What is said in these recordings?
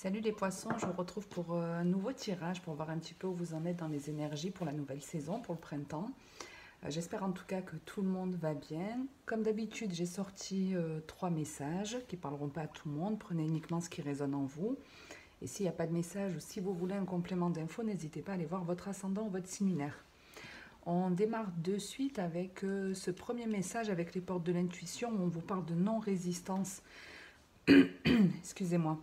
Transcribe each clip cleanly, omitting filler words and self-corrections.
Salut les poissons, je vous retrouve pour un nouveau tirage pour voir un petit peu où vous en êtes dans les énergies pour la nouvelle saison, pour le printemps. J'espère en tout cas que tout le monde va bien. Comme d'habitude, j'ai sorti 3 messages qui ne parleront pas à tout le monde. Prenez uniquement ce qui résonne en vous. Et s'il n'y a pas de message ou si vous voulez un complément d'info, n'hésitez pas à aller voir votre ascendant ou votre lunaire. On démarre de suite avec ce premier message avec les portes de l'intuition où on vous parle de non-résistance. Excusez-moi.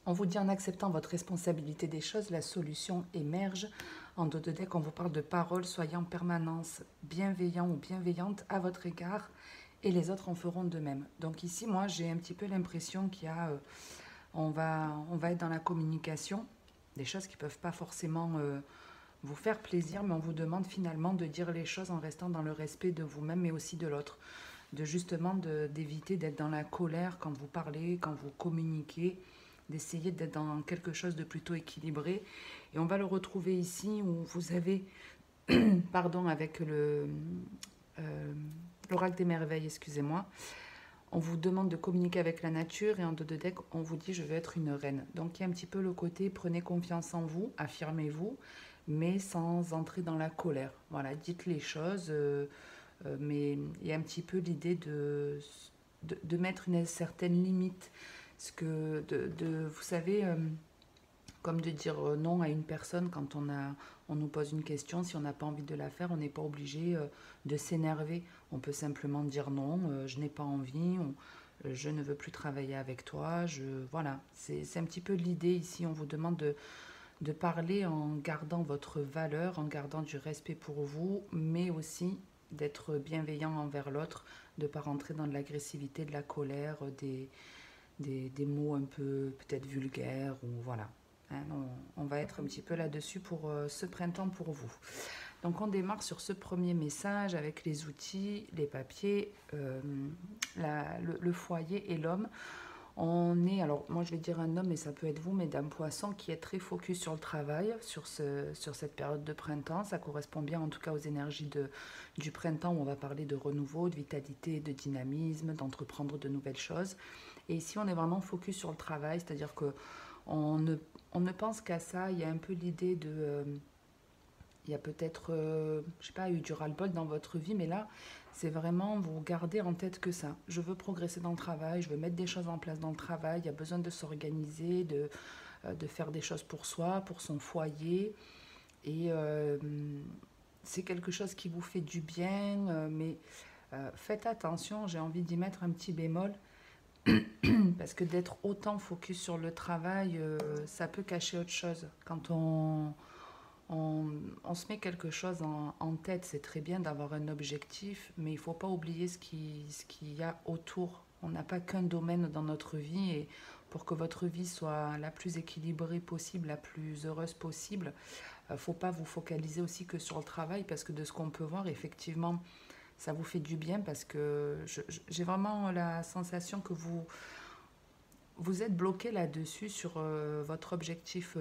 On vous dit en acceptant votre responsabilité des choses, la solution émerge. En dos de deck, on vous parle de paroles, soyez en permanence bienveillant ou bienveillante à votre égard et les autres en feront de même. Donc ici, moi, j'ai un petit peu l'impression qu'il y a, on va être dans la communication, des choses qui ne peuvent pas forcément vous faire plaisir, mais on vous demande finalement de dire les choses en restant dans le respect de vous-même, mais aussi de l'autre. De justement d'éviter d'être dans la colère quand vous parlez, quand vous communiquez, d'essayer d'être dans quelque chose de plutôt équilibré. Et on va le retrouver ici où vous avez, pardon, avec l'oracle des merveilles, excusez-moi, on vous demande de communiquer avec la nature et en dos de deck, on vous dit je veux être une reine. Donc il y a un petit peu le côté prenez confiance en vous, affirmez-vous, mais sans entrer dans la colère. Voilà, dites les choses, mais il y a un petit peu l'idée de mettre une certaine limite. Parce que, vous savez, comme de dire non à une personne quand on nous pose une question, si on n'a pas envie de la faire, on n'est pas obligé de s'énerver. On peut simplement dire non, je n'ai pas envie, je ne veux plus travailler avec toi. Voilà, c'est un petit peu l'idée ici. On vous demande de parler en gardant votre valeur, en gardant du respect pour vous, mais aussi d'être bienveillant envers l'autre, de ne pas rentrer dans de l'agressivité, de la colère, des mots un peu peut-être vulgaires ou voilà. Hein, on va être un petit peu là-dessus pour ce printemps pour vous. Donc on démarre sur ce premier message avec les outils, les papiers, le foyer et l'homme. On est, alors moi je vais dire un homme, mais ça peut être vous, mesdames poissons, qui est très focus sur le travail, sur cette période de printemps. Ça correspond bien en tout cas aux énergies du printemps où on va parler de renouveau, de vitalité, de dynamisme, d'entreprendre de nouvelles choses. Et ici on est vraiment focus sur le travail, c'est-à-dire que on ne pense qu'à ça. Il y a un peu l'idée de... il y a peut-être, je sais pas, eu du ras-le-bol dans votre vie, mais là, c'est vraiment vous garder en tête que ça. Je veux progresser dans le travail, je veux mettre des choses en place dans le travail, il y a besoin de s'organiser, de faire des choses pour soi, pour son foyer. Et c'est quelque chose qui vous fait du bien, mais faites attention, j'ai envie d'y mettre un petit bémol, parce que d'être autant focus sur le travail, ça peut cacher autre chose. Quand on se met quelque chose en tête, c'est très bien d'avoir un objectif, mais il ne faut pas oublier ce qu'il y a autour. On n'a pas qu'un domaine dans notre vie et pour que votre vie soit la plus équilibrée possible, la plus heureuse possible, il ne faut pas vous focaliser aussi que sur le travail parce que de ce qu'on peut voir, effectivement, ça vous fait du bien parce que j'ai vraiment la sensation que vous êtes bloqué là-dessus sur votre objectif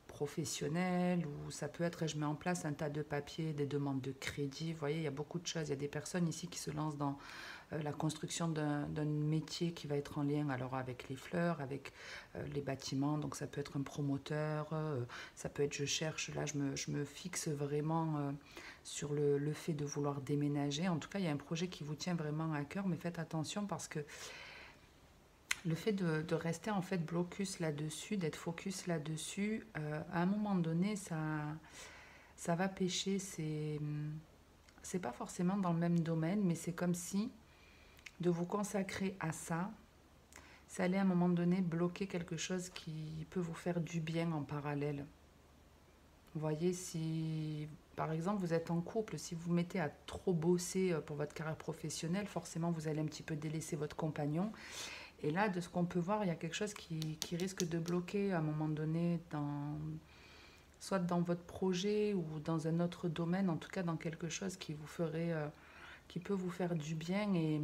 professionnel ou ça peut être, je mets en place un tas de papiers, des demandes de crédit. Vous voyez, il y a beaucoup de choses. Il y a des personnes ici qui se lancent dans la construction d'un métier qui va être en lien alors avec les fleurs, avec les bâtiments. Donc ça peut être un promoteur, ça peut être je cherche. Là, je me fixe vraiment sur le fait de vouloir déménager. En tout cas, il y a un projet qui vous tient vraiment à cœur, mais faites attention parce que le fait de rester en fait blocus là-dessus, d'être focus là-dessus, à un moment donné, ça va pêcher. C'est pas forcément dans le même domaine, mais c'est comme si de vous consacrer à ça, ça allait à un moment donné bloquer quelque chose qui peut vous faire du bien en parallèle. Vous voyez, si par exemple vous êtes en couple, si vous vous mettez à trop bosser pour votre carrière professionnelle, forcément vous allez un petit peu délaisser votre compagnon. Et là, de ce qu'on peut voir, il y a quelque chose qui risque de bloquer à un moment donné, soit dans votre projet ou dans un autre domaine, en tout cas dans quelque chose qui vous ferait, qui peut vous faire du bien. Et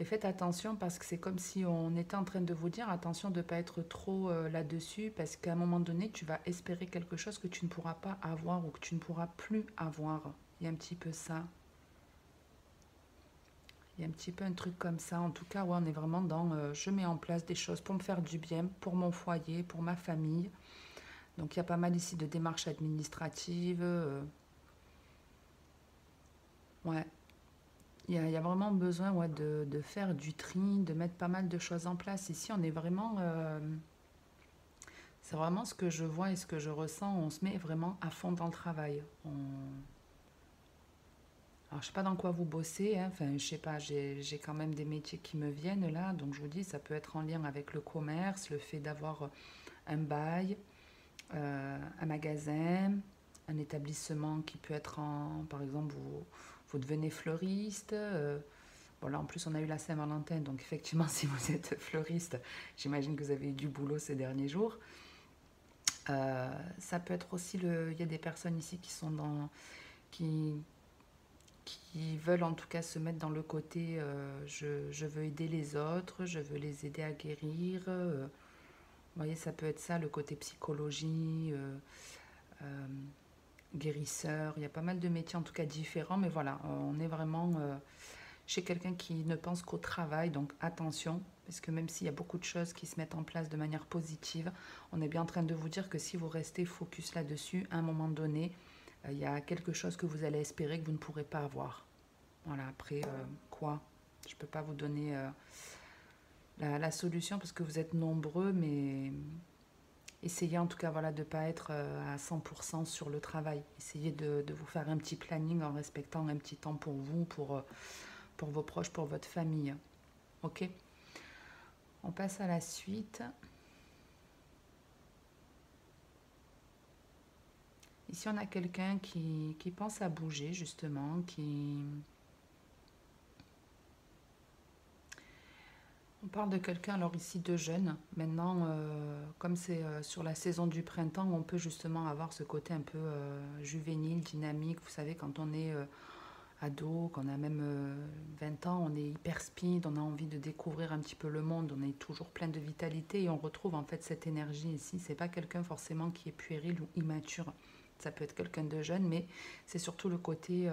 faites attention parce que c'est comme si on était en train de vous dire attention de ne pas être trop là-dessus parce qu'à un moment donné, tu vas espérer quelque chose que tu ne pourras pas avoir ou que tu ne pourras plus avoir. Il y a un petit peu ça. Il y a un petit peu un truc comme ça. En tout cas, ouais, on est vraiment dans je mets en place des choses pour me faire du bien, pour mon foyer, pour ma famille. Donc il y a pas mal ici de démarches administratives. Ouais, il y a vraiment besoin ouais, de faire du tri, de mettre pas mal de choses en place. Ici, on est vraiment... c'est vraiment ce que je vois et ce que je ressens. On se met vraiment à fond dans le travail. Alors, je sais pas dans quoi vous bossez, hein. Enfin, je sais pas, j'ai quand même des métiers qui me viennent là. Donc, je vous dis, ça peut être en lien avec le commerce, le fait d'avoir un bail, un magasin, un établissement qui peut être en... Par exemple, vous devenez fleuriste. Bon, là, en plus, on a eu la Saint-Valentin. Donc, effectivement, si vous êtes fleuriste, j'imagine que vous avez eu du boulot ces derniers jours. Ça peut être aussi le... Il y a des personnes ici qui sont dans... qui, qui veulent en tout cas se mettre dans le côté je veux aider les autres, je veux les aider à guérir. Vous voyez, ça peut être ça, le côté psychologie, euh, guérisseur. Il y a pas mal de métiers en tout cas différents, mais voilà, on est vraiment chez quelqu'un qui ne pense qu'au travail, donc attention, parce que même s'il y a beaucoup de choses qui se mettent en place de manière positive, on est bien en train de vous dire que si vous restez focus là-dessus, à un moment donné, il y a quelque chose que vous allez espérer que vous ne pourrez pas avoir. Voilà, après, quoi? Je ne peux pas vous donner la solution parce que vous êtes nombreux, mais essayez en tout cas voilà, de ne pas être à 100% sur le travail. Essayez de vous faire un petit planning en respectant un petit temps pour vous, pour vos proches, pour votre famille. Ok? On passe à la suite. Ici, on a quelqu'un qui pense à bouger, justement, qui... On parle de quelqu'un, alors ici, de jeune. Maintenant, comme c'est sur la saison du printemps, on peut justement avoir ce côté un peu juvénile, dynamique. Vous savez, quand on est ado, qu'on a même 20 ans, on est hyper speed, on a envie de découvrir un petit peu le monde, on est toujours plein de vitalité et on retrouve en fait cette énergie ici. C'est pas quelqu'un forcément qui est puéril ou immature. Ça peut être quelqu'un de jeune, mais c'est surtout le côté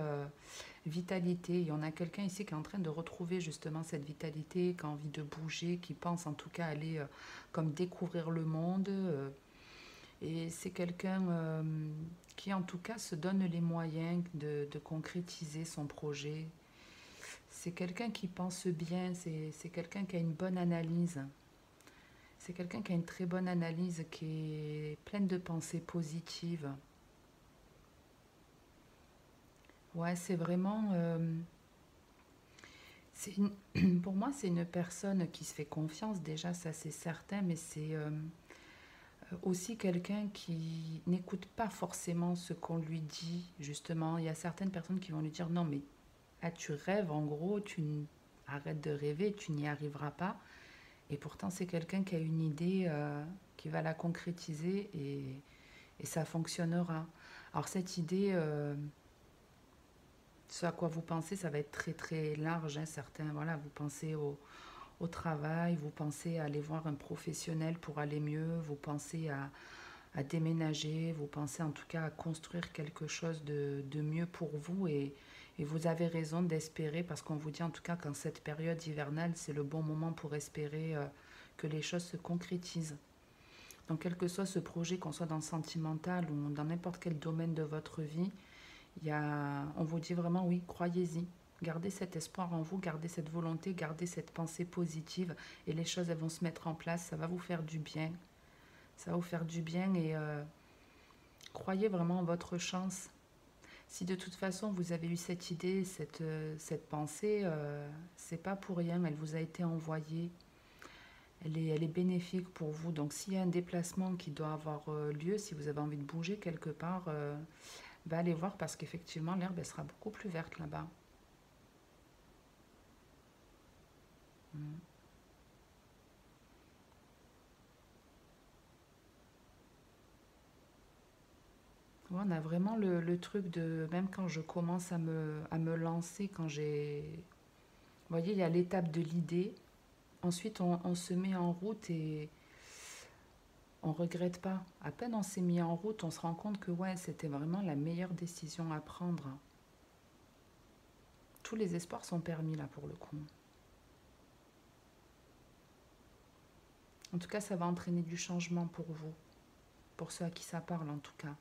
vitalité. Et on a quelqu'un ici qui est en train de retrouver justement cette vitalité, qui a envie de bouger, qui pense en tout cas aller comme découvrir le monde. Et c'est quelqu'un qui en tout cas se donne les moyens de concrétiser son projet. C'est quelqu'un qui pense bien, c'est quelqu'un qui a une bonne analyse. C'est quelqu'un qui a une très bonne analyse, qui est pleine de pensées positives. Ouais, c'est vraiment... pour moi, c'est une personne qui se fait confiance, déjà, ça c'est certain, mais c'est aussi quelqu'un qui n'écoute pas forcément ce qu'on lui dit, justement. Il y a certaines personnes qui vont lui dire non, mais ah, tu rêves, en gros, arrête de rêver, tu n'y arriveras pas. Et pourtant, c'est quelqu'un qui a une idée, qui va la concrétiser et ça fonctionnera. Alors, cette idée, ce à quoi vous pensez, ça va être très très large. Hein, certains, voilà, vous pensez au travail, vous pensez à aller voir un professionnel pour aller mieux, vous pensez à déménager, vous pensez en tout cas à construire quelque chose de mieux pour vous et vous avez raison d'espérer parce qu'on vous dit en tout cas qu'en cette période hivernale, c'est le bon moment pour espérer que les choses se concrétisent. Donc quel que soit ce projet, qu'on soit dans le sentimental ou dans n'importe quel domaine de votre vie, on vous dit vraiment oui, croyez-y. Gardez cet espoir en vous, gardez cette volonté, gardez cette pensée positive et les choses elles vont se mettre en place, ça va vous faire du bien. Ça va vous faire du bien et croyez vraiment en votre chance. Si de toute façon vous avez eu cette idée, cette pensée, c'est pas pour rien, elle vous a été envoyée. Elle est bénéfique pour vous. Donc s'il y a un déplacement qui doit avoir lieu, si vous avez envie de bouger quelque part, allez voir parce qu'effectivement l'herbe elle sera beaucoup plus verte là-bas. Mm. Ouais, on a vraiment le truc de, même quand je commence à me lancer, quand j'ai... Vous voyez, il y a l'étape de l'idée. Ensuite, on se met en route et on regrette pas. À peine on s'est mis en route, on se rend compte que ouais, c'était vraiment la meilleure décision à prendre. tous les espoirs sont permis là pour le coup. En tout cas, ça va entraîner du changement pour vous, pour ceux à qui ça parle en tout cas.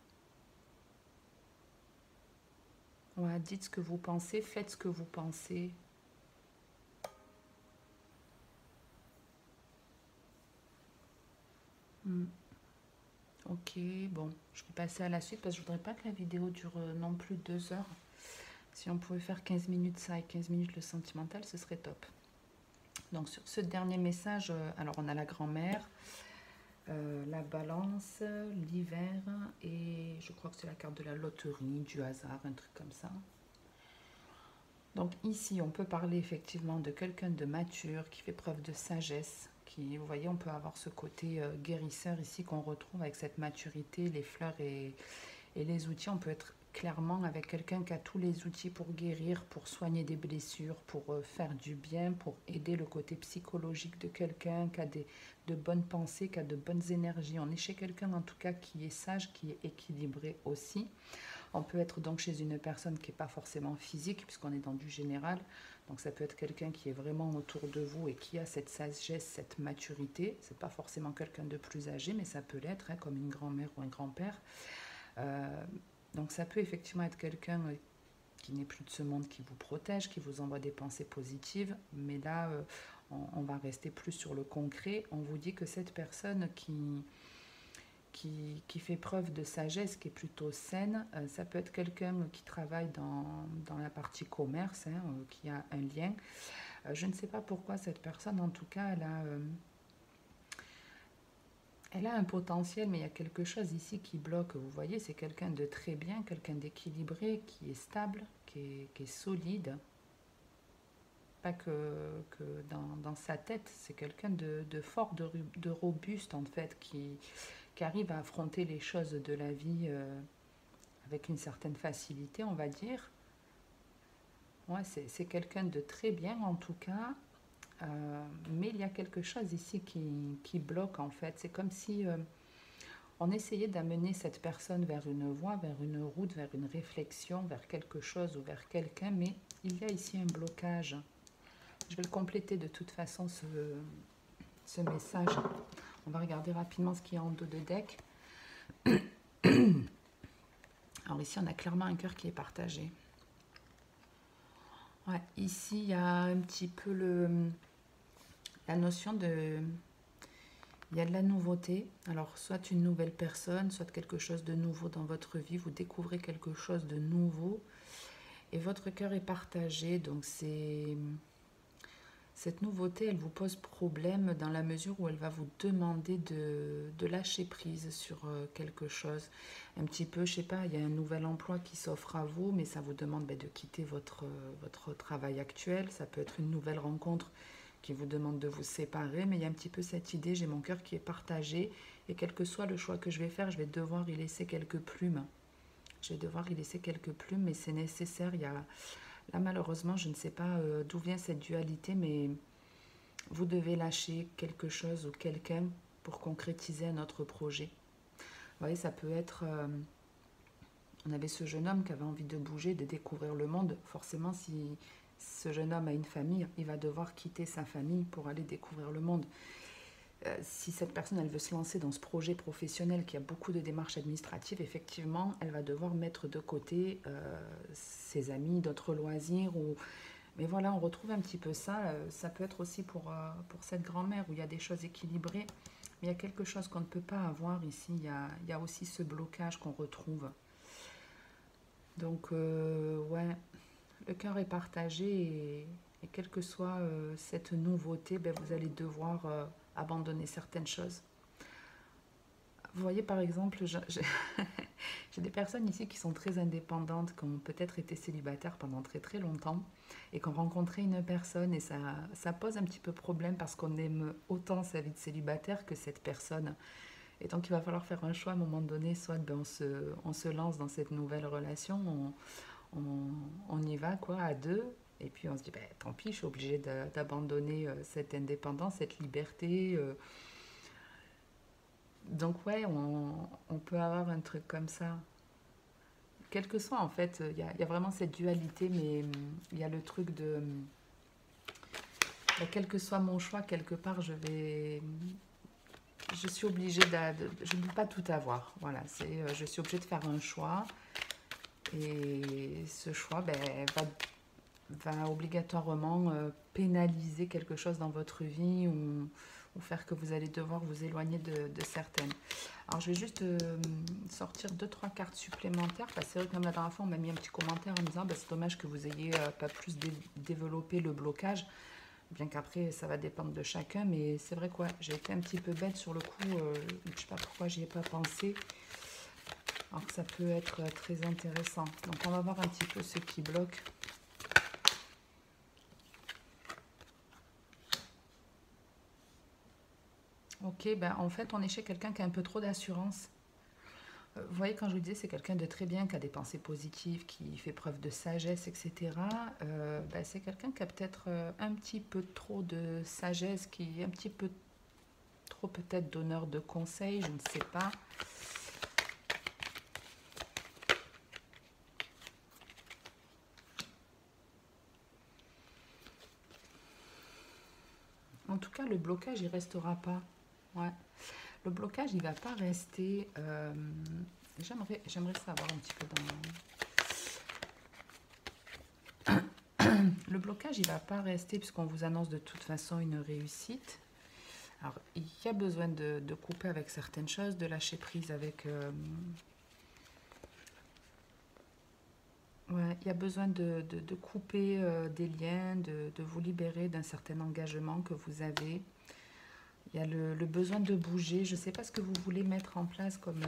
Ouais, dites ce que vous pensez, faites ce que vous pensez. Ok, bon, je vais passer à la suite parce que je voudrais pas que la vidéo dure non plus 2 heures. Si on pouvait faire 15 minutes ça et 15 minutes le sentimental, ce serait top. Donc sur ce dernier message, alors on a la grand-mère, la balance, l'hiver et je crois que c'est la carte de la loterie, du hasard, un truc comme ça. Donc ici, on peut parler effectivement de quelqu'un de mature, qui fait preuve de sagesse, qui, vous voyez, on peut avoir ce côté guérisseur ici qu'on retrouve avec cette maturité, les fleurs et les outils. On peut être clairement avec quelqu'un qui a tous les outils pour guérir, pour soigner des blessures, pour faire du bien, pour aider le côté psychologique de quelqu'un qui a de bonnes pensées, qui a de bonnes énergies. On est chez quelqu'un en tout cas qui est sage, qui est équilibré aussi. On peut être donc chez une personne qui n'est pas forcément physique, puisqu'on est dans du général. Donc ça peut être quelqu'un qui est vraiment autour de vous et qui a cette sagesse, cette maturité. C'est pas forcément quelqu'un de plus âgé, mais ça peut l'être, hein, comme une grand-mère ou un grand-père. Donc ça peut effectivement être quelqu'un qui n'est plus de ce monde, qui vous protège, qui vous envoie des pensées positives. Mais là, on va rester plus sur le concret. On vous dit que cette personne qui fait preuve de sagesse, qui est plutôt saine. Ça peut être quelqu'un qui travaille dans la partie commerce, hein, qui a un lien. Je ne sais pas pourquoi cette personne, en tout cas, elle a un potentiel, mais il y a quelque chose ici qui bloque. Vous voyez, c'est quelqu'un de très bien, quelqu'un d'équilibré, qui est stable, qui est solide. Pas que dans sa tête, c'est quelqu'un de fort, de robuste, en fait, qui arrive à affronter les choses de la vie avec une certaine facilité, on va dire. Ouais, c'est quelqu'un de très bien en tout cas, mais il y a quelque chose ici qui bloque en fait. C'est comme si on essayait d'amener cette personne vers une voie, vers une route, vers une réflexion, vers quelque chose ou vers quelqu'un, mais il y a ici un blocage. Je vais le compléter de toute façon, ce message. On va regarder rapidement ce qu'il y a en dos de deck. Alors ici, on a clairement un cœur qui est partagé. Ouais, ici, il y a un petit peu la notion de... Il y a de la nouveauté. Alors, soit une nouvelle personne, soit quelque chose de nouveau dans votre vie. Vous découvrez quelque chose de nouveau. Et votre cœur est partagé. Donc, cette nouveauté, elle vous pose problème dans la mesure où elle va vous demander de lâcher prise sur quelque chose. Un petit peu, je sais pas, il y a un nouvel emploi qui s'offre à vous, mais ça vous demande de quitter votre travail actuel. Ça peut être une nouvelle rencontre qui vous demande de vous séparer, mais il y a un petit peu cette idée, j'ai mon cœur qui est partagé, et quel que soit le choix que je vais faire, je vais devoir y laisser quelques plumes. Je vais devoir y laisser quelques plumes, mais c'est nécessaire. Là, malheureusement, je ne sais pas d'où vient cette dualité, mais vous devez lâcher quelque chose ou quelqu'un pour concrétiser un autre projet. Vous voyez, ça peut être... on avait ce jeune homme qui avait envie de bouger, de découvrir le monde. Forcément, si ce jeune homme a une famille, il va devoir quitter sa famille pour aller découvrir le monde. Si cette personne, elle veut se lancer dans ce projet professionnel qui a beaucoup de démarches administratives, effectivement, elle va devoir mettre de côté ses amis, d'autres loisirs. Mais voilà, on retrouve un petit peu ça. Ça peut être aussi pour cette grand-mère où il y a des choses équilibrées. Mais il y a quelque chose qu'on ne peut pas avoir ici. Il y a aussi ce blocage qu'on retrouve. Donc, ouais, le cœur est partagé et quelle que soit cette nouveauté, vous allez devoir abandonner certaines choses. Vous voyez, par exemple, j'ai des personnes ici qui sont très indépendantes, qui ont peut-être été célibataires pendant très très longtemps et qui ont rencontré une personne et ça pose un petit peu problème parce qu'on aime autant sa vie de célibataire que cette personne. Et donc, il va falloir faire un choix à un moment donné, soit on se lance dans cette nouvelle relation, on y va quoi, à deux, et puis on se dit, tant pis, je suis obligée d'abandonner cette indépendance, cette liberté. Donc ouais, on peut avoir un truc comme ça. quel que soit en fait, il y a vraiment cette dualité, mais il y a le truc de, quel que soit mon choix, quelque part, je suis obligée je ne peux pas tout avoir. Voilà, je suis obligée de faire un choix et ce choix va obligatoirement pénaliser quelque chose dans votre vie ou faire que vous allez devoir vous éloigner de certaines. Alors je vais juste sortir deux trois cartes supplémentaires parce que c'est vrai que comme la dernière fois on m'a mis un petit commentaire en me disant c'est dommage que vous ayez pas plus développé le blocage, bien qu'après ça va dépendre de chacun, mais c'est vrai quoi, j'ai été un petit peu bête sur le coup, je sais pas pourquoi j'y ai pas pensé, alors que ça peut être très intéressant. Donc on va voir un petit peu ce qui bloque. Ok, ben en fait on est chez quelqu'un qui a un peu trop d'assurance. Vous voyez, quand je vous disais, c'est quelqu'un de très bien, qui a des pensées positives, qui fait preuve de sagesse, etc. C'est quelqu'un qui a peut-être un petit peu trop de sagesse, qui est un petit peu trop peut-être donneur de conseils, je ne sais pas. En tout cas, le blocage, il restera pas. Ouais. Le blocage, il va pas rester. J'aimerais savoir un petit peu dans. Le blocage, il va pas rester puisqu'on vous annonce de toute façon une réussite. Alors, il y a besoin de couper avec certaines choses, de lâcher prise avec. Ouais, il y a besoin de couper des liens, de vous libérer d'un certain engagement que vous avez. Il y a le besoin de bouger. Je ne sais pas ce que vous voulez mettre en place comme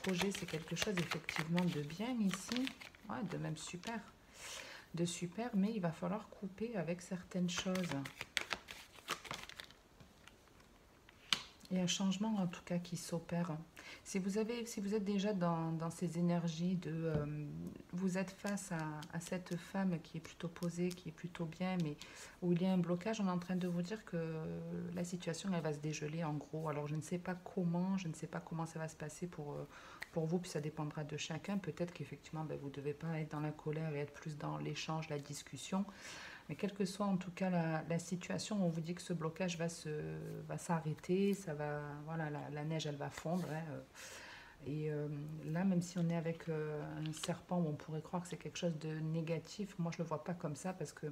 projet. C'est quelque chose effectivement de bien ici. Ouais, de même super. De super, mais il va falloir couper avec certaines choses. Il y a un changement en tout cas qui s'opère. Si vous êtes déjà dans ces énergies vous êtes face à cette femme qui est plutôt posée, qui est plutôt bien, mais où il y a un blocage, on est en train de vous dire que la situation elle va se dégeler en gros. Alors je ne sais pas comment ça va se passer pour vous, puis ça dépendra de chacun. Peut-être qu'effectivement vous ne devez pas être dans la colère et être plus dans l'échange, la discussion. Mais quelle que soit en tout cas la situation, on vous dit que ce blocage va s'arrêter, voilà, la neige elle va fondre. Hein, et là, même si on est avec un serpent où on pourrait croire que c'est quelque chose de négatif, moi je le vois pas comme ça parce que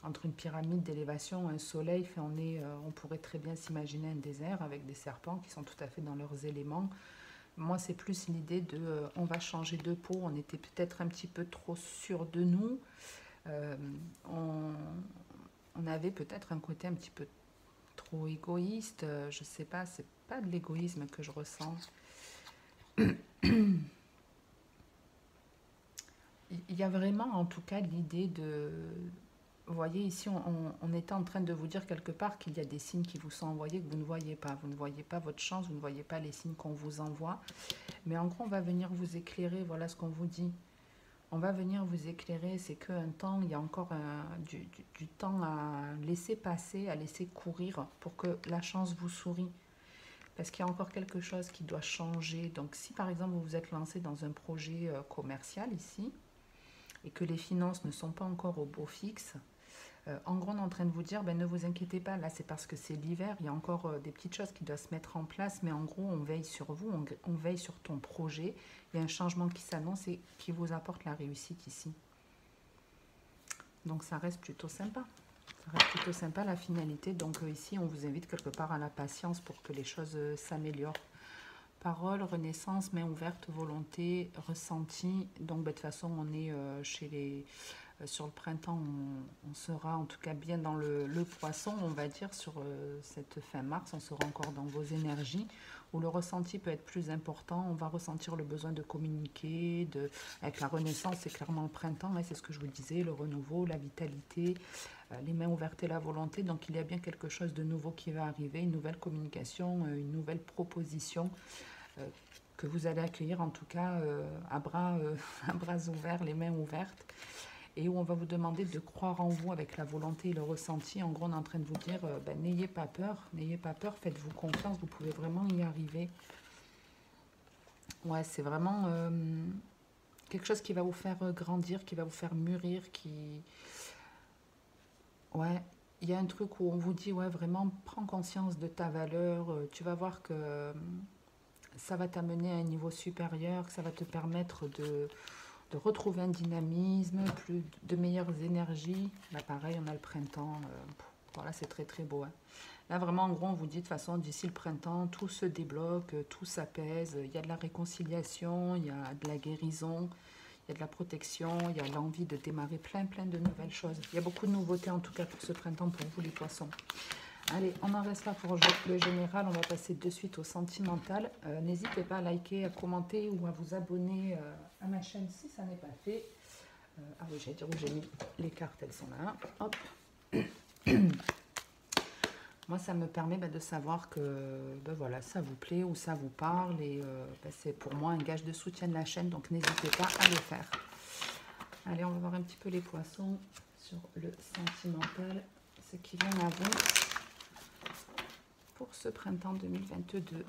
entre une pyramide d'élévation, un soleil, on pourrait très bien s'imaginer un désert avec des serpents qui sont tout à fait dans leurs éléments. Moi, c'est plus l'idée on va changer de peau, on était peut-être un petit peu trop sûr de nous. Euh, on, on avait peut-être un côté un petit peu trop égoïste. Je sais pas, c'est pas de l'égoïsme que je ressens. Il y a vraiment en tout cas l'idée de... Vous voyez, ici, on était en train de vous dire quelque part qu'il y a des signes qui vous sont envoyés que vous ne voyez pas. Vous ne voyez pas votre chance, vous ne voyez pas les signes qu'on vous envoie. Mais en gros, on va venir vous éclairer, voilà ce qu'on vous dit. On va venir vous éclairer, c'est qu'un temps, il y a encore du temps à laisser passer, à laisser courir pour que la chance vous sourie. Parce qu'il y a encore quelque chose qui doit changer. Donc si par exemple vous vous êtes lancé dans un projet commercial ici, et que les finances ne sont pas encore au beau fixe, en gros on est en train de vous dire, ne vous inquiétez pas, là c'est parce que c'est l'hiver, il y a encore des petites choses qui doivent se mettre en place, mais en gros on veille sur vous, on veille sur ton projet, il y a un changement qui s'annonce et qui vous apporte la réussite ici. Donc ça reste plutôt sympa. Ça reste plutôt sympa la finalité. Donc ici on vous invite quelque part à la patience pour que les choses s'améliorent. Parole, renaissance, main ouverte, volonté, ressenti. Donc de toute façon on est sur le printemps, on sera en tout cas bien dans le poisson, on va dire, sur cette fin mars, on sera encore dans vos énergies, où le ressenti peut être plus important, on va ressentir le besoin de communiquer, avec la renaissance, c'est clairement le printemps, hein, c'est ce que je vous disais, le renouveau, la vitalité, les mains ouvertes et la volonté, donc il y a bien quelque chose de nouveau qui va arriver, une nouvelle communication, une nouvelle proposition, que vous allez accueillir en tout cas à bras ouverts, les mains ouvertes, et où on va vous demander de croire en vous avec la volonté et le ressenti. En gros, on est en train de vous dire, n'ayez pas peur, faites-vous confiance, vous pouvez vraiment y arriver. Ouais, c'est vraiment quelque chose qui va vous faire grandir, qui va vous faire mûrir, qui... Ouais, il y a un truc où on vous dit, ouais, vraiment, prends conscience de ta valeur. Tu vas voir que ça va t'amener à un niveau supérieur, que ça va te permettre de retrouver un dynamisme, plus de meilleures énergies. Là, pareil, on a le printemps. Voilà, c'est très, très beau. Hein. Là, vraiment, en gros, on vous dit de toute façon, d'ici le printemps, tout se débloque, tout s'apaise. Il y a de la réconciliation, il y a de la guérison, il y a de la protection, il y a l'envie de démarrer plein, plein de nouvelles choses. Il y a beaucoup de nouveautés, en tout cas, pour ce printemps, pour vous, les poissons. Allez, on en reste là pour le général. On va passer de suite au sentimental. N'hésitez pas à liker, à commenter ou à vous abonner à ma chaîne si ça n'est pas fait. Ah oui, j'allais dire où j'ai mis les cartes, elles sont là. Hop. Moi, ça me permet de savoir que voilà, ça vous plaît ou ça vous parle. Et c'est pour moi un gage de soutien de la chaîne. Donc, n'hésitez pas à le faire. Allez, on va voir un petit peu les poissons sur le sentimental. Ce qui vient à vous pour ce printemps 2022.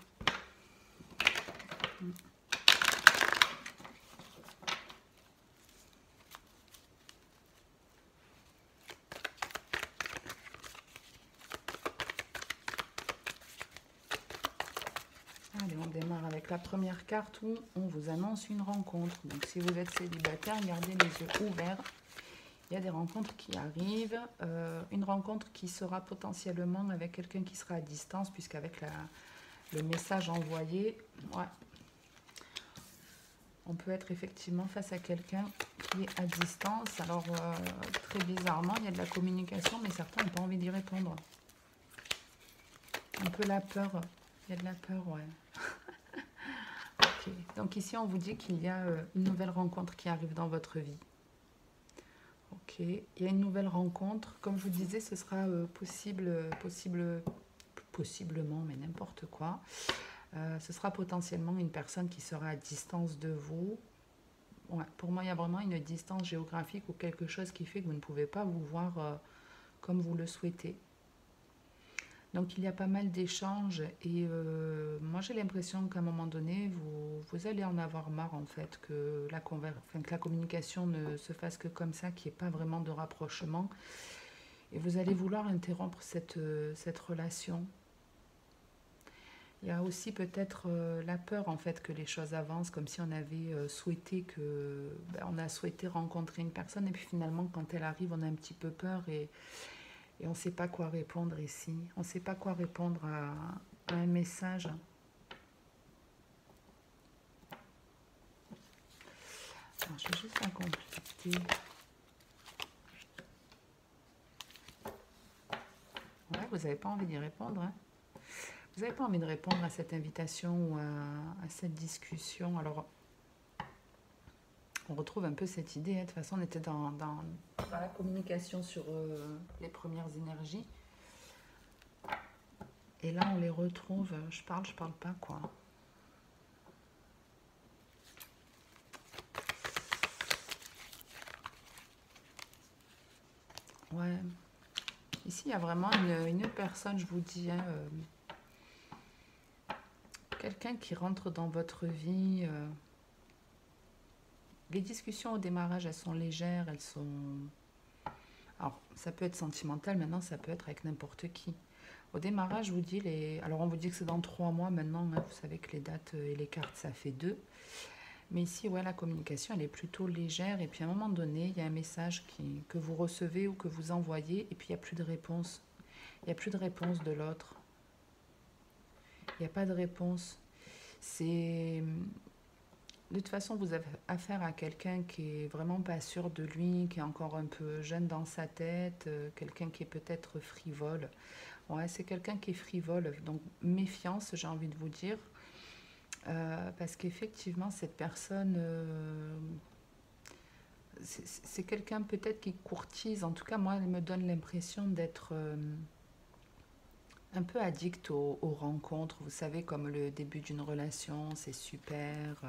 Allez, on démarre avec la première carte où on vous annonce une rencontre. Donc, si vous êtes célibataire, gardez les yeux ouverts. Il y a des rencontres qui arrivent. Une rencontre qui sera potentiellement avec quelqu'un qui sera à distance, puisqu'avec le message envoyé, ouais, on peut être effectivement face à quelqu'un qui est à distance. Alors, très bizarrement, il y a de la communication, mais certains n'ont pas envie d'y répondre. Un peu la peur. Il y a de la peur, ouais. Okay. Donc ici, on vous dit qu'il y a une nouvelle rencontre qui arrive dans votre vie. Ok, il y a une nouvelle rencontre. Comme je vous disais, ce sera possiblement, mais n'importe quoi. Ce sera potentiellement une personne qui sera à distance de vous. Ouais, pour moi, il y a vraiment une distance géographique ou quelque chose qui fait que vous ne pouvez pas vous voir comme vous le souhaitez. Donc, il y a pas mal d'échanges et moi, j'ai l'impression qu'à un moment donné, vous allez en avoir marre, en fait, que la communication ne se fasse que comme ça, qu'il n'y ait pas vraiment de rapprochement. Et vous allez vouloir interrompre cette relation. Il y a aussi peut-être la peur, en fait, que les choses avancent, comme si on avait souhaité on a souhaité rencontrer une personne et puis finalement, quand elle arrive, on a un petit peu peur et on ne sait pas quoi répondre ici. On ne sait pas quoi répondre à un message. Alors, je vais juste la compléter. Ouais, vous n'avez pas envie d'y répondre. Hein. Vous n'avez pas envie de répondre à cette invitation ou à cette discussion. Alors, on retrouve un peu cette idée. Hein. De toute façon, on était dans la communication sur les premières énergies. Et là, on les retrouve. Je parle pas, quoi. Ouais. Ici, il y a vraiment une personne, je vous dis, hein, quelqu'un qui rentre dans votre vie. Les discussions au démarrage, elles sont légères, elles sont... Alors, ça peut être sentimental, maintenant, ça peut être avec n'importe qui. Au démarrage, je vous dis, alors on vous dit que c'est dans 3 mois maintenant, hein, vous savez que les dates et les cartes, ça fait 2. Mais ici, ouais, la communication, elle est plutôt légère. Et puis, à un moment donné, il y a un message que vous recevez ou que vous envoyez, et puis il n'y a plus de réponse. Il n'y a plus de réponse de l'autre. Il n'y a pas de réponse. C'est... De toute façon, vous avez affaire à quelqu'un qui est vraiment pas sûr de lui, qui est encore un peu jeune dans sa tête, quelqu'un qui est peut-être frivole. Ouais, c'est quelqu'un qui est frivole, donc méfiance, j'ai envie de vous dire. Parce qu'effectivement, cette personne, c'est quelqu'un peut-être qui courtise. En tout cas, moi, elle me donne l'impression d'être un peu addict aux rencontres. Vous savez, comme le début d'une relation, c'est super.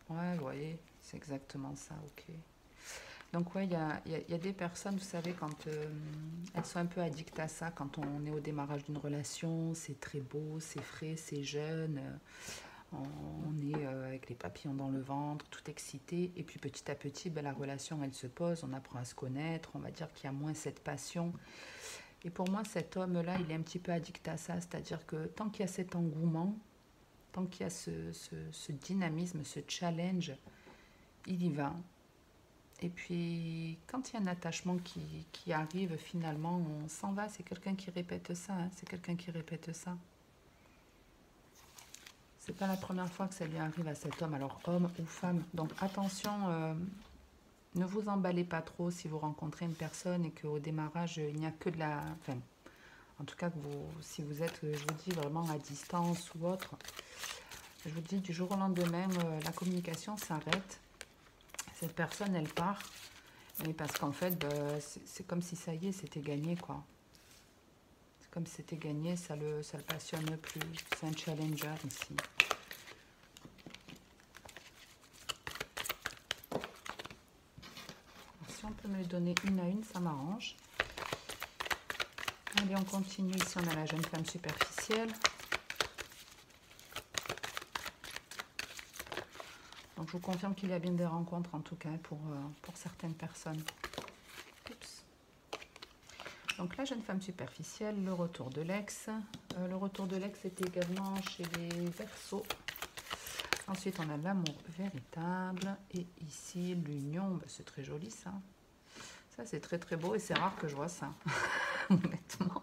Ouais, vous voyez, c'est exactement ça, ok. Donc, ouais, il y a des personnes, vous savez, quand elles sont un peu addictes à ça, quand on est au démarrage d'une relation, c'est très beau, c'est frais, c'est jeune. On est avec les papillons dans le ventre, tout excité. Et puis petit à petit, ben, la relation, elle se pose. On apprend à se connaître. On va dire qu'il y a moins cette passion. Et pour moi, cet homme-là, il est un petit peu addict à ça. C'est-à-dire que tant qu'il y a cet engouement, tant qu'il y a ce dynamisme, ce challenge, il y va. Et puis, quand il y a un attachement qui arrive, finalement, on s'en va. C'est quelqu'un qui répète ça. Hein, c'est quelqu'un qui répète ça. C'est pas la première fois que ça lui arrive à cet homme, alors homme ou femme. Donc attention, ne vous emballez pas trop si vous rencontrez une personne et qu'au démarrage, il n'y a que de la... Enfin, en tout cas, si vous êtes, je vous dis, vraiment à distance ou autre, je vous dis, du jour au lendemain, la communication s'arrête. Cette personne, elle part. Et parce qu'en fait, c'est comme si ça y est, c'était gagné, quoi. C'est comme si c'était gagné, ça le passionne plus. C'est un challenger ici. Si on peut me les donner une à une, ça m'arrange. Allez, on continue. Ici, on a la jeune femme superficielle. Donc, je vous confirme qu'il y a bien des rencontres, en tout cas, pour certaines personnes. Oups. Donc, la jeune femme superficielle, le retour de l'ex. Le retour de l'ex est également chez les Verseaux. Ensuite, on a l'amour véritable. Et ici, l'union. Ben, c'est très joli, ça. Ça, c'est très, très beau et c'est rare que je vois ça. Honnêtement.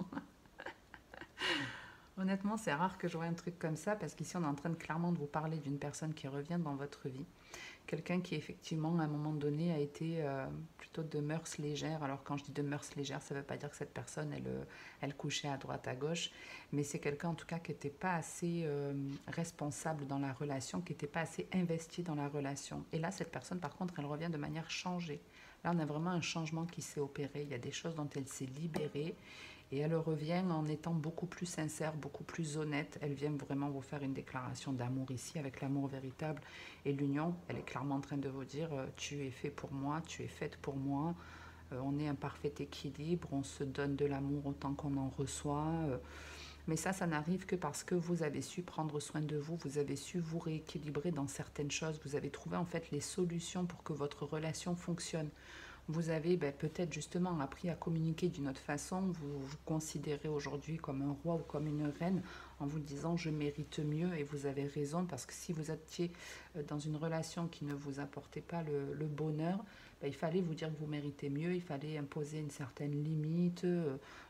Honnêtement, c'est rare que je vois un truc comme ça parce qu'ici, on est en train de clairement de vous parler d'une personne qui revient dans votre vie. Quelqu'un qui, effectivement, à un moment donné, a été plutôt de mœurs légères. Alors, quand je dis de mœurs légères, ça ne veut pas dire que cette personne, elle couchait à droite, à gauche. Mais c'est quelqu'un, en tout cas, qui n'était pas assez responsable dans la relation, qui n'était pas assez investi dans la relation. Et là, cette personne, par contre, elle revient de manière changée. Là, on a vraiment un changement qui s'est opéré. Il y a des choses dont elle s'est libérée. Et elle revient en étant beaucoup plus sincère, beaucoup plus honnête. Elle vient vraiment vous faire une déclaration d'amour ici, avec l'amour véritable et l'union. Elle est clairement en train de vous dire tu es fait pour moi, tu es faite pour moi. On est un parfait équilibre, on se donne de l'amour autant qu'on en reçoit. Mais ça n'arrive que parce que vous avez su prendre soin de vous, vous avez su vous rééquilibrer dans certaines choses. Vous avez trouvé en fait les solutions pour que votre relation fonctionne. Vous avez peut-être justement appris à communiquer d'une autre façon. Vous vous considérez aujourd'hui comme un roi ou comme une reine en vous disant je mérite mieux et vous avez raison parce que si vous étiez dans une relation qui ne vous apportait pas le bonheur, il fallait vous dire que vous méritez mieux, il fallait imposer une certaine limite,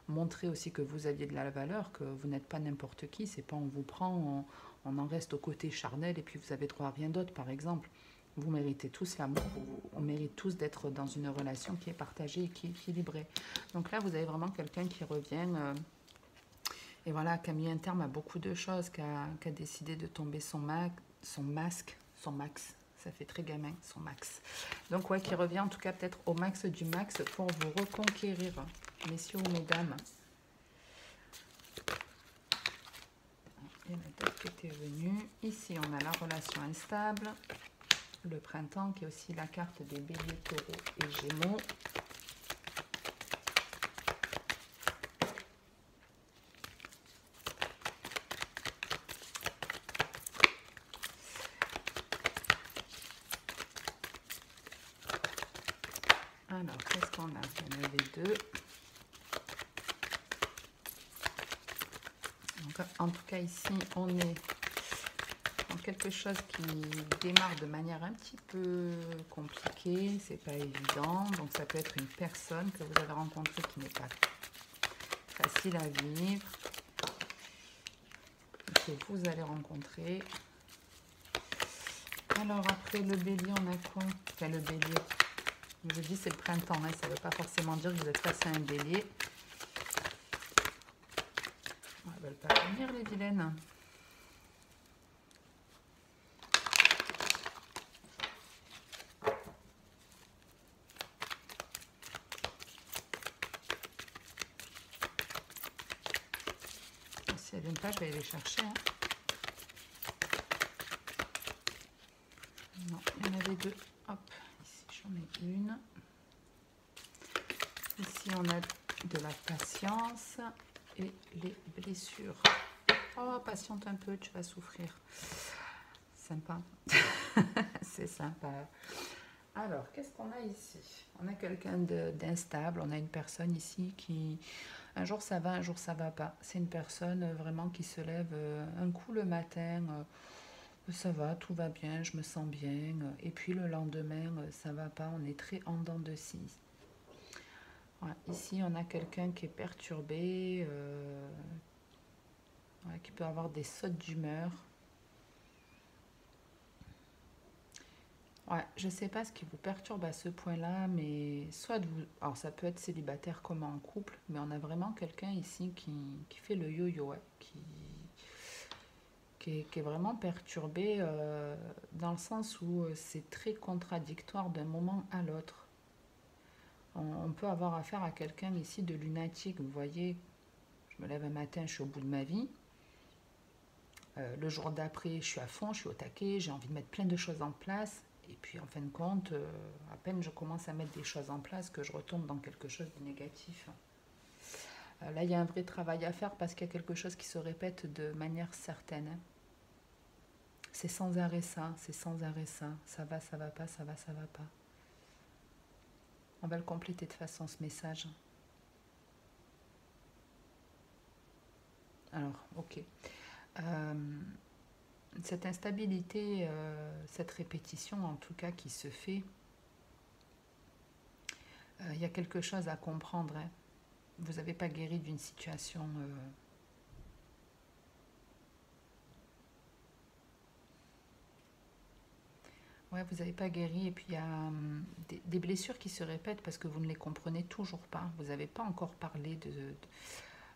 montrer aussi que vous aviez de la valeur, que vous n'êtes pas n'importe qui, c'est pas on vous prend, on en reste au côté charnel et puis vous avez droit à rien d'autre par exemple. Vous méritez tous l'amour, on mérite tous d'être dans une relation qui est partagée et qui est équilibrée. Donc là, vous avez vraiment quelqu'un qui revient et voilà, qui a mis un terme à beaucoup de choses, qui a décidé de tomber son max, ça fait très gamin, son max. Donc ouais, qui revient en tout cas peut-être au max du max pour vous reconquérir, messieurs ou mesdames. Il y en a d'autres qui étaient venus. Ici, on a la relation instable. Le printemps qui est aussi la carte des béliers, taureaux et gémeaux. Alors, qu'est-ce qu'on a? Il y en avait deux. Donc, en tout cas, ici, on est dans quelque chose qui démarre de manière un petit peu compliquée. C'est pas évident. Donc, ça peut être une personne que vous avez rencontrée qui n'est pas facile à vivre, que vous allez rencontrer. Alors, après le bélier, on a quoi? Enfin, le bélier. Je vous dis, c'est le printemps, hein, ça ne veut pas forcément dire que vous êtes face à un bélier. Elles ne veulent pas venir, les vilaines. Si elles ne viennent pas, je vais aller les chercher. Hein. Non, il y en avait deux. Hop, ici j'en ai une. Ici on a de la patience et les blessures. Oh, patiente un peu, tu vas souffrir. sympa. C'est sympa. Alors, qu'est-ce qu'on a ici? On a quelqu'un d'instable, on a une personne ici qui, un jour ça va, un jour ça va pas. C'est une personne vraiment qui se lève un coup le matin, ça va, tout va bien, je me sens bien, et puis le lendemain, ça va pas, on est très en dents de scie. Voilà. Ici, on a quelqu'un qui est perturbé, ouais, qui peut avoir des sautes d'humeur. Ouais, je sais pas ce qui vous perturbe à ce point-là, mais soit vous... Alors ça peut être célibataire comme en couple, mais on a vraiment quelqu'un ici qui fait le yo-yo, ouais, qui est vraiment perturbé dans le sens où c'est très contradictoire d'un moment à l'autre. On peut avoir affaire à quelqu'un ici de lunatique, vous voyez, je me lève un matin, je suis au bout de ma vie. Le jour d'après, je suis à fond, je suis au taquet, j'ai envie de mettre plein de choses en place. Et puis en fin de compte, à peine je commence à mettre des choses en place que je retombe dans quelque chose de négatif. Là, il y a un vrai travail à faire parce qu'il y a quelque chose qui se répète de manière certaine. Hein. C'est sans arrêt ça, c'est sans arrêt ça. Ça va pas, ça va pas. On va le compléter de façon ce message. Alors, ok. Cette instabilité, cette répétition en tout cas qui se fait, il y a quelque chose à comprendre. Hein. Vous n'avez pas guéri d'une situation... Ouais, vous n'avez pas guéri et puis il y a des blessures qui se répètent parce que vous ne les comprenez toujours pas. Vous n'avez pas encore parlé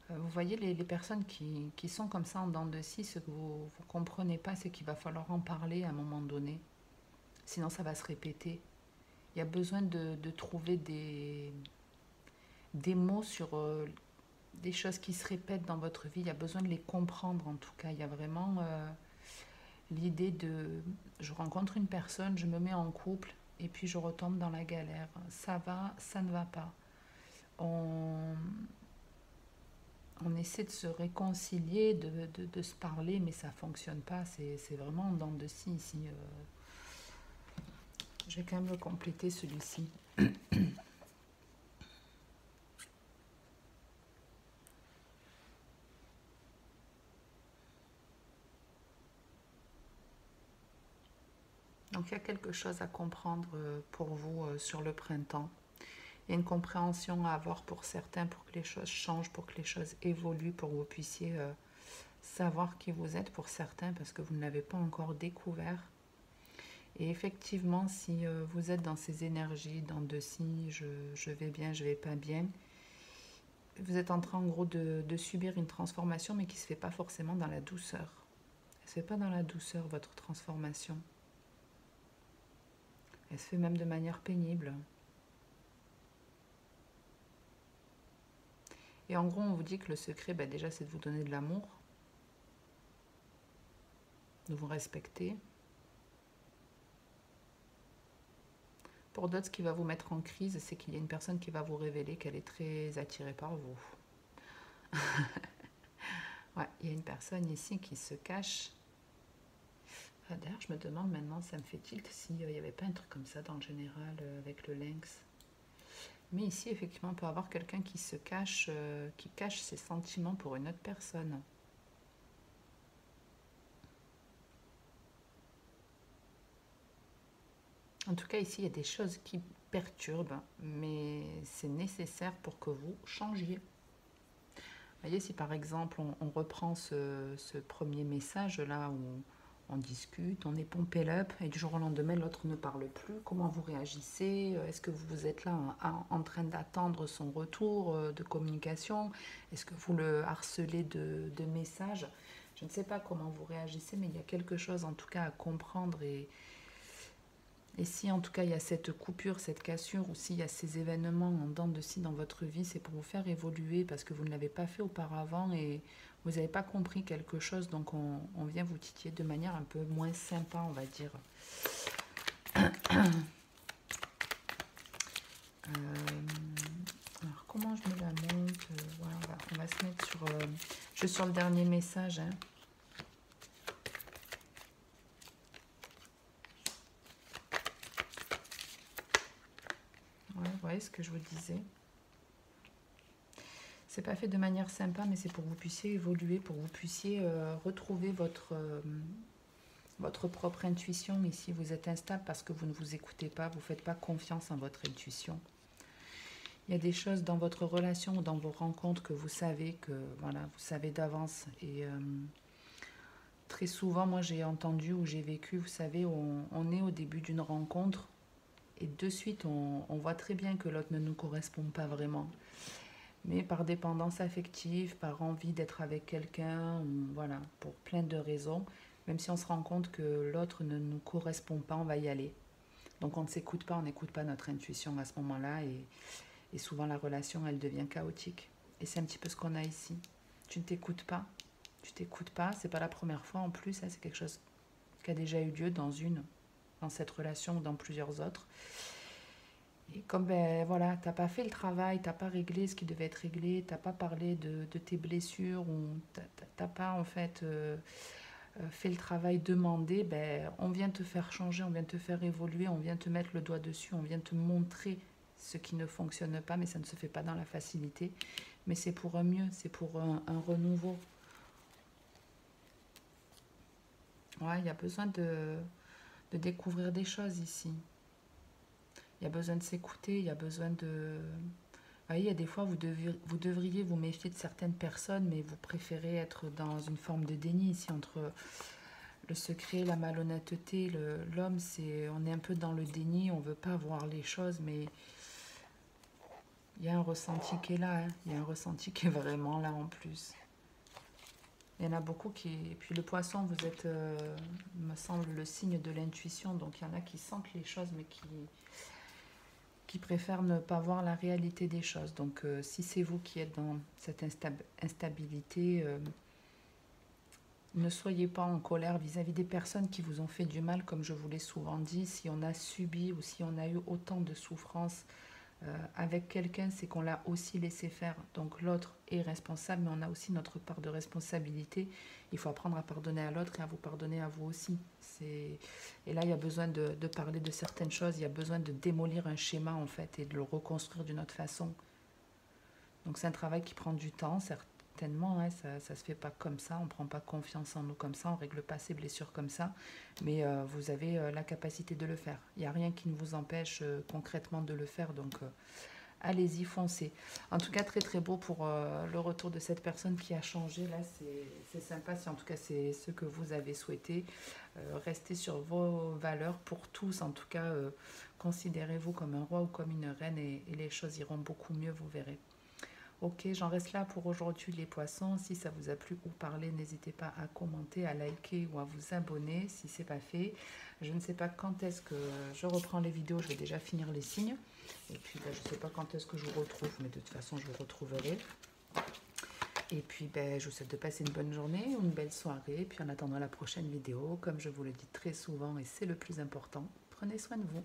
vous voyez les personnes qui sont comme ça en dents de scie, ce que vous ne comprenez pas, c'est qu'il va falloir en parler à un moment donné. Sinon, ça va se répéter. Il y a besoin de trouver des mots sur des choses qui se répètent dans votre vie. Il y a besoin de les comprendre en tout cas. Il y a vraiment l'idée de... Je rencontre une personne, je me mets en couple et puis je retombe dans la galère. Ça va, ça ne va pas. On essaie de se réconcilier, de se parler, mais ça ne fonctionne pas. C'est vraiment en dents de scie ici. Je vais quand même le compléter celui-ci. Donc il y a quelque chose à comprendre pour vous sur le printemps. Il y a une compréhension à avoir pour certains, pour que les choses changent, pour que les choses évoluent, pour que vous puissiez savoir qui vous êtes pour certains, parce que vous ne l'avez pas encore découvert. Et effectivement, si vous êtes dans ces énergies, dans de si je vais bien, je vais pas bien, vous êtes en train en gros de subir une transformation, mais qui ne se fait pas forcément dans la douceur. Elle ne se fait pas dans la douceur, votre transformation. Elle se fait même de manière pénible. Et en gros, on vous dit que le secret, déjà, c'est de vous donner de l'amour, de vous respecter. Pour d'autres, ce qui va vous mettre en crise, c'est qu'il y a une personne qui va vous révéler qu'elle est très attirée par vous. Ouais, il y a une personne ici qui se cache. D'ailleurs, je me demande maintenant, ça me fait tilt, s'il n'y avait pas un truc comme ça dans le général avec le lynx. Mais ici, effectivement, on peut avoir quelqu'un qui se cache, qui cache ses sentiments pour une autre personne. En tout cas, ici, il y a des choses qui perturbent, mais c'est nécessaire pour que vous changiez. Vous voyez, si par exemple, on reprend ce premier message-là où on discute, on est pompé up, et du jour au lendemain, l'autre ne parle plus, comment vous réagissez? Est-ce que vous êtes là en train d'attendre son retour de communication? Est-ce que vous le harcelez de messages? Je ne sais pas comment vous réagissez, mais il y a quelque chose en tout cas à comprendre et si en tout cas il y a cette coupure, cette cassure, ou s'il y a ces événements en dents de scie dans votre vie, c'est pour vous faire évoluer parce que vous ne l'avez pas fait auparavant et vous n'avez pas compris quelque chose, donc on vient vous titiller de manière un peu moins sympa, on va dire. Alors comment je me la monte? Voilà, on va se mettre sur, juste sur le dernier message. Hein. ce que je vous disais. C'est pas fait de manière sympa, mais c'est pour que vous puissiez évoluer, pour que vous puissiez retrouver votre propre intuition. Ici, vous êtes instable parce que vous ne vous écoutez pas, vous ne faites pas confiance en votre intuition. Il y a des choses dans votre relation ou dans vos rencontres que vous savez voilà, vous savez d'avance. Et très souvent, moi, j'ai entendu ou j'ai vécu, vous savez, on est au début d'une rencontre et de suite, on voit très bien que l'autre ne nous correspond pas vraiment. Mais par dépendance affective, par envie d'être avec quelqu'un, voilà, pour plein de raisons, même si on se rend compte que l'autre ne nous correspond pas, on va y aller. Donc on ne s'écoute pas, on n'écoute pas notre intuition à ce moment-là et souvent la relation, elle devient chaotique. Et c'est un petit peu ce qu'on a ici. Tu ne t'écoutes pas, c'est pas la première fois en plus, hein, c'est quelque chose qui a déjà eu lieu dans cette relation ou dans plusieurs autres. Et comme voilà, t'as pas fait le travail, t'as pas réglé ce qui devait être réglé, t'as pas parlé de tes blessures, ou t'as pas en fait fait le travail demandé, on vient te faire changer, on vient te faire évoluer, on vient te mettre le doigt dessus, on vient te montrer ce qui ne fonctionne pas, mais ça ne se fait pas dans la facilité. Mais c'est pour un mieux, c'est pour un renouveau. Ouais, il y a besoin de découvrir des choses ici. Il y a besoin de s'écouter, il y a besoin de... Vous voyez, il y a des fois, vous devriez vous méfier de certaines personnes, mais vous préférez être dans une forme de déni ici entre le secret, la malhonnêteté. L'homme, on est un peu dans le déni, on ne veut pas voir les choses, mais il y a un ressenti qui est là, hein. Il y a un ressenti qui est vraiment là en plus. Il y en a beaucoup qui... Et puis le poisson, vous êtes, me semble, le signe de l'intuition, donc il y en a qui sentent les choses, mais qui préfèrent ne pas voir la réalité des choses. Donc si c'est vous qui êtes dans cette instabilité, ne soyez pas en colère vis-à-vis des personnes qui vous ont fait du mal, comme je vous l'ai souvent dit. Si on a subi ou si on a eu autant de souffrance avec quelqu'un, c'est qu'on l'a aussi laissé faire. Donc l'autre est responsable, mais on a aussi notre part de responsabilité. Il faut apprendre à pardonner à l'autre et à vous pardonner à vous aussi. Et là, il y a besoin de parler de certaines choses, il y a besoin de démolir un schéma en fait et de le reconstruire d'une autre façon. Donc c'est un travail qui prend du temps, certainement, hein, ça ne se fait pas comme ça, on ne prend pas confiance en nous comme ça, on ne règle pas ses blessures comme ça, mais vous avez la capacité de le faire. Il n'y a rien qui ne vous empêche concrètement de le faire, donc allez-y, foncez. En tout cas, très très beau pour le retour de cette personne qui a changé, là c'est sympa, si en tout cas c'est ce que vous avez souhaité. Restez sur vos valeurs pour tous, en tout cas considérez-vous comme un roi ou comme une reine et les choses iront beaucoup mieux, vous verrez. Ok, j'en reste là pour aujourd'hui les poissons. Si ça vous a plu ou parlé, n'hésitez pas à commenter, à liker ou à vous abonner si ce n'est pas fait. Je ne sais pas quand est-ce que je reprends les vidéos, je vais déjà finir les signes. Et puis je ne sais pas quand est-ce que je vous retrouve, mais de toute façon je vous retrouverai. Et puis je vous souhaite de passer une bonne journée ou une belle soirée. Et puis en attendant la prochaine vidéo, comme je vous le dis très souvent et c'est le plus important, prenez soin de vous.